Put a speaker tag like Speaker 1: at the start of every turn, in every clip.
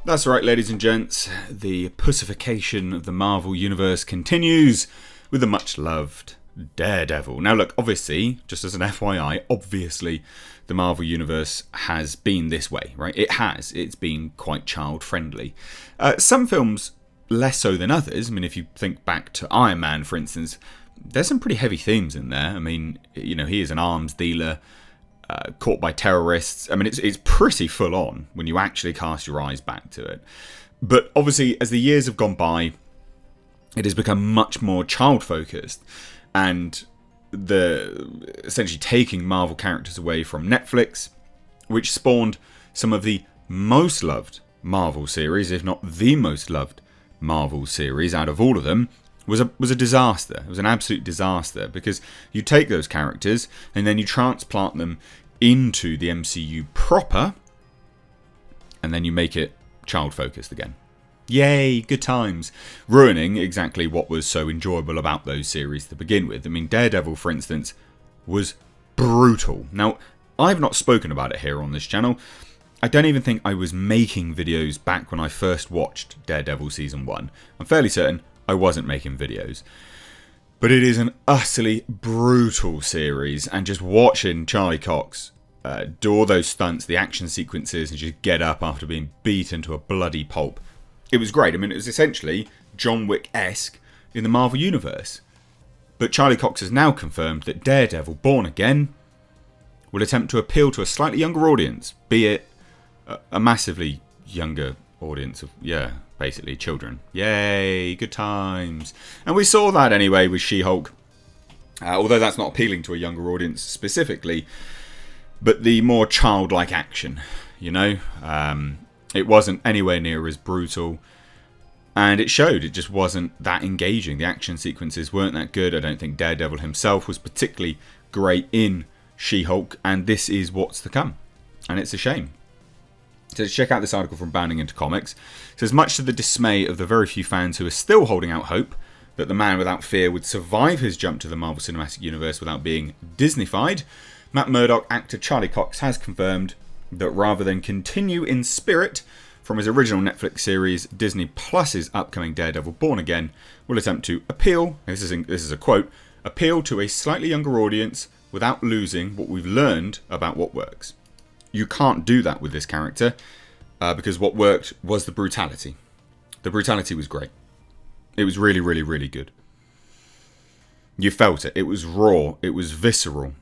Speaker 1: That's right, ladies and gents. The pussification of the Marvel Universe continues with the much-loved Daredevil. Now look, obviously, just as an FYI, obviously the Marvel Universe has been this way, right? It has. It's been quite child-friendly. Some films less so than others. I mean, if you think back to Iron Man, for instance, there's some pretty heavy themes in there. I mean, you know, he is an arms dealer, caught by terrorists. I mean, it's pretty full on when you actually cast your eyes back to it. But obviously, as the years have gone by, it has become much more child focused, and essentially taking Marvel characters away from Netflix, which spawned some of the most loved Marvel series, if not the most loved Marvel series out of all of them, was a disaster. It was an absolute disaster, because you take those characters and then you transplant them into the MCU proper, and then you make it child focused again. Yay, good times. Ruining exactly what was so enjoyable about those series to begin with. I mean, Daredevil, for instance, was brutal. Now, I've not spoken about it here on this channel. I don't even think I was making videos back when I first watched Daredevil Season 1. I'm fairly certain I wasn't making videos. But it is an utterly brutal series, and just watching Charlie Cox do all those stunts, the action sequences, and just get up after being beaten to a bloody pulp, it was great. I mean, it was essentially John Wick-esque in the Marvel Universe. But Charlie Cox has now confirmed that Daredevil Born Again will attempt to appeal to a slightly younger audience, be it a massively younger audience of, basically children. Yay, good times. And we saw that anyway with She-Hulk, although that's not appealing to a younger audience specifically, but the more childlike action, you know. It wasn't anywhere near as brutal, and it showed. It just wasn't that engaging. The action sequences weren't that good. I don't think Daredevil himself was particularly great in She-Hulk, and this is what's to come, and it's a shame. So check out this article from Bounding Into Comics. It says, much to the dismay of the very few fans who are still holding out hope that the Man Without Fear would survive his jump to the Marvel Cinematic Universe without being Disneyfied, Matt Murdock actor Charlie Cox has confirmed that rather than continue in spirit from his original Netflix series, Disney Plus's upcoming Daredevil Born Again will attempt to appeal, this is a quote, appeal to a slightly younger audience without losing what we've learned about what works. You can't do that with this character, because what worked was the brutality. The brutality was great. It was really, really, really good. You felt it. It was raw. It was visceral.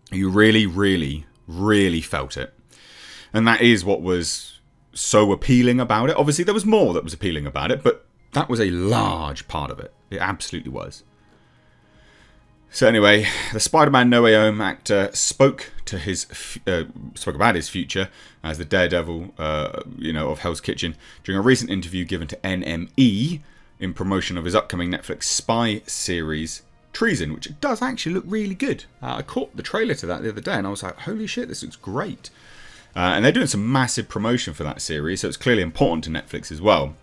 Speaker 1: You really, really, really felt it. And that is what was so appealing about it. Obviously, there was more that was appealing about it, but that was a large part of it. It absolutely was. So anyway, the Spider-Man No Way Home actor spoke about his future as the Daredevil, of Hell's Kitchen during a recent interview given to NME in promotion of his upcoming Netflix spy series Treason, which does actually look really good. I caught the trailer to that the other day, and I was like, "Holy shit, this looks great!" And they're doing some massive promotion for that series, so it's clearly important to Netflix as well.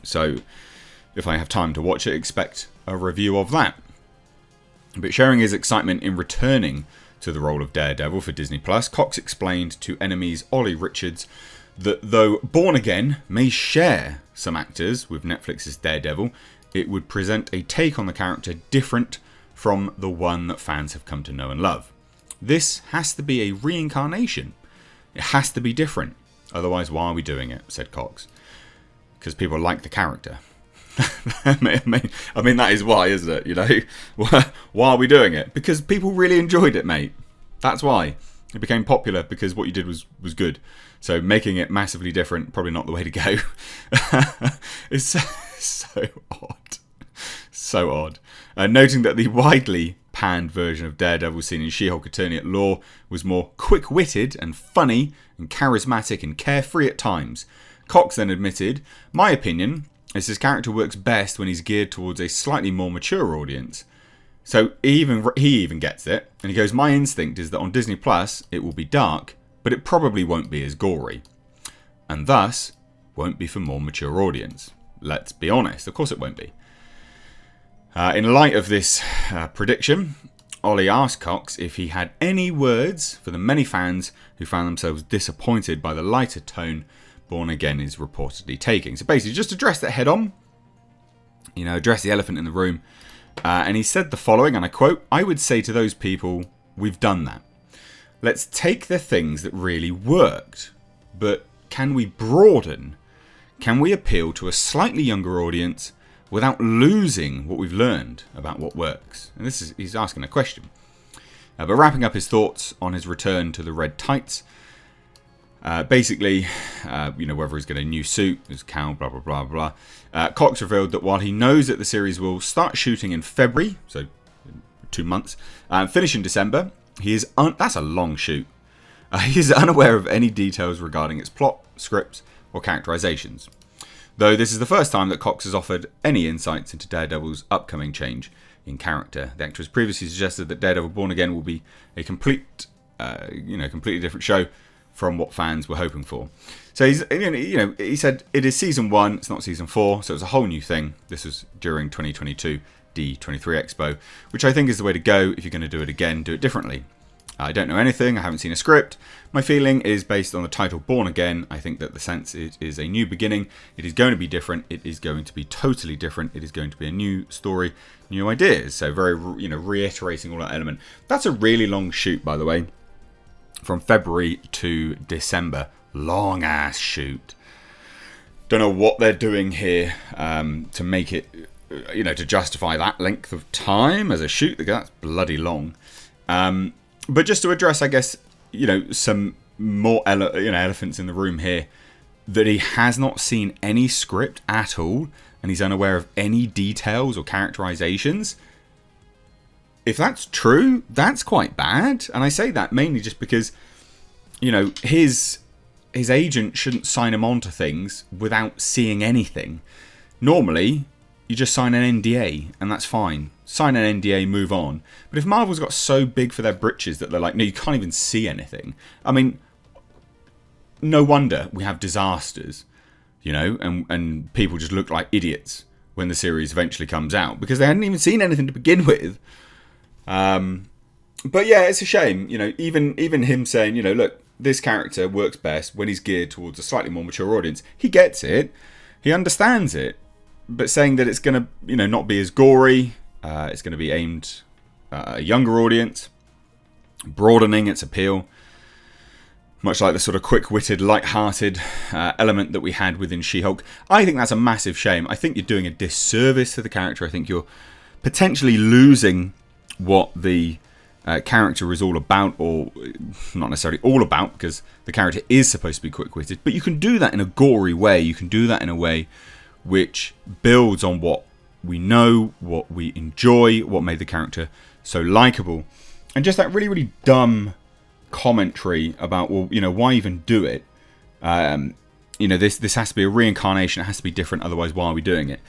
Speaker 1: So, if I have time to watch it, expect a review of that. But sharing his excitement in returning to the role of Daredevil for Disney Plus, Cox explained to NME's Ollie Richards that though Born Again may share some actors with Netflix's Daredevil, it would present a take on the character different from the one that fans have come to know and love. This has to be a reincarnation. It has to be different. Otherwise, why are we doing it? Said Cox. Because people like the character. I mean, that is why, isn't it? You know, why are we doing it? Because people really enjoyed it, mate. That's why. It became popular because what you did was good. So making it massively different, probably not the way to go. It's so odd. So odd. Noting that the widely panned version of Daredevil seen in She-Hulk Attorney at Law was more quick-witted and funny and charismatic and carefree at times. Cox then admitted, "My opinion is his character works best when he's geared towards a slightly more mature audience." So he even gets it, and he goes, "My instinct is that on Disney Plus it will be dark, but it probably won't be as gory, and thus won't be for more mature audience. Let's be honest, of course it won't be." In light of this prediction, Ollie asked Cox if he had any words for the many fans who found themselves disappointed by the lighter tone Born Again is reportedly taking. So basically, just address that head on. You know, address the elephant in the room. And he said the following, and I quote, "I would say to those people, we've done that. Let's take the things that really worked. But can we broaden? Can we appeal to a slightly younger audience without losing what we've learned about what works?" And he's asking a question. But wrapping up his thoughts on his return to the red tights, basically, whether he's got a new suit, his CALNE, blah, blah, blah, blah. Cox revealed that while he knows that the series will start shooting in February, so 2 months, finish in December, that's a long shoot. He is unaware of any details regarding its plot, scripts, or characterizations. Though this is the first time that Cox has offered any insights into Daredevil's upcoming change in character. The actor has previously suggested that Daredevil Born Again will be a completely different show from what fans were hoping for. So he said it is season 1, it's not season 4, so it's a whole new thing. This was during 2022 D23 Expo, which I think is the way to go. If you're going to do it again, do it differently. I don't know anything, I haven't seen a script. My feeling is based on the title Born Again. I think that the sense it is a new beginning. It is going to be different. It is going to be totally different. It is going to be a new story, new ideas. So very, reiterating all that element. That's a really long shoot, by the way. From February to December. Long ass shoot. Don't know what they're doing here to make it, to justify that length of time as a shoot. That's bloody long. But just to address, I guess, some more elephants in the room here, that he has not seen any script at all, and he's unaware of any details or characterizations. If that's true, that's quite bad. And I say that mainly just because, his agent shouldn't sign him on to things without seeing anything. Normally, you just sign an NDA, and that's fine. Sign an NDA, move on. But if Marvel's got so big for their britches that they're like, no, you can't even see anything. I mean, no wonder we have disasters, and people just look like idiots when the series eventually comes out because they hadn't even seen anything to begin with. But yeah, it's a shame. Even him saying, look, this character works best when he's geared towards a slightly more mature audience. He gets it. He understands it. But saying that it's going to, not be as gory, it's going to be aimed at a younger audience, broadening its appeal, much like the sort of quick-witted, light-hearted element that we had within She-Hulk. I think that's a massive shame. I think you're doing a disservice to the character. I think you're potentially losing what the character is all about, or not necessarily all about, because the character is supposed to be quick-witted. But you can do that in a gory way. You can do that in a way which builds on what we know, what we enjoy, what made the character so likable. And just that really, really dumb commentary about, why even do it? This has to be a reincarnation. It has to be different. Otherwise, why are we doing it?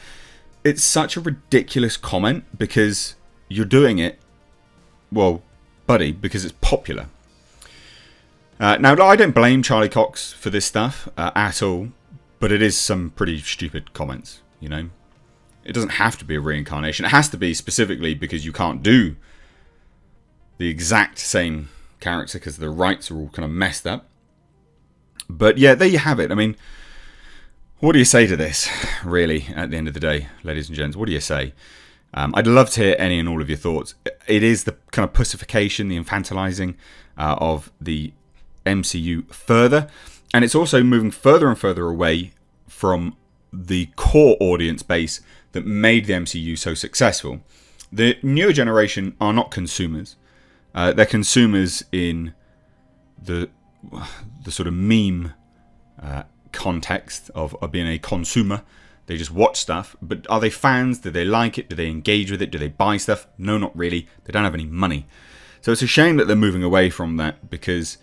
Speaker 1: It's such a ridiculous comment because you're doing it, well, buddy, because it's popular. Now, I don't blame Charlie Cox for this stuff at all. But it is some pretty stupid comments, It doesn't have to be a reincarnation. It has to be specifically because you can't do the exact same character because the rights are all kind of messed up. But yeah, there you have it. I mean, what do you say to this, really, at the end of the day, ladies and gents? What do you say? I'd love to hear any and all of your thoughts. It is the kind of pussification, the infantilizing of the MCU further. And it's also moving further and further away from the core audience base that made the MCU so successful. The newer generation are not consumers. They're consumers in the sort of meme context of being a consumer. They just watch stuff. But are they fans? Do they like it? Do they engage with it? Do they buy stuff? No, not really. They don't have any money. So it's a shame that they're moving away from that because,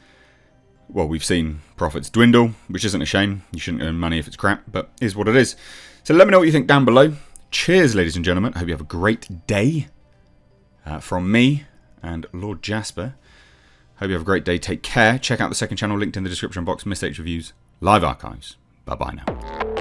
Speaker 1: well, we've seen profits dwindle, which isn't a shame. You shouldn't earn money if it's crap, but it is what it is. So let me know what you think down below. Cheers, ladies and gentlemen. I hope you have a great day. From me and Lord Jasper. Hope you have a great day. Take care. Check out the second channel linked in the description box. Mistakes, reviews, live archives. Bye-bye now.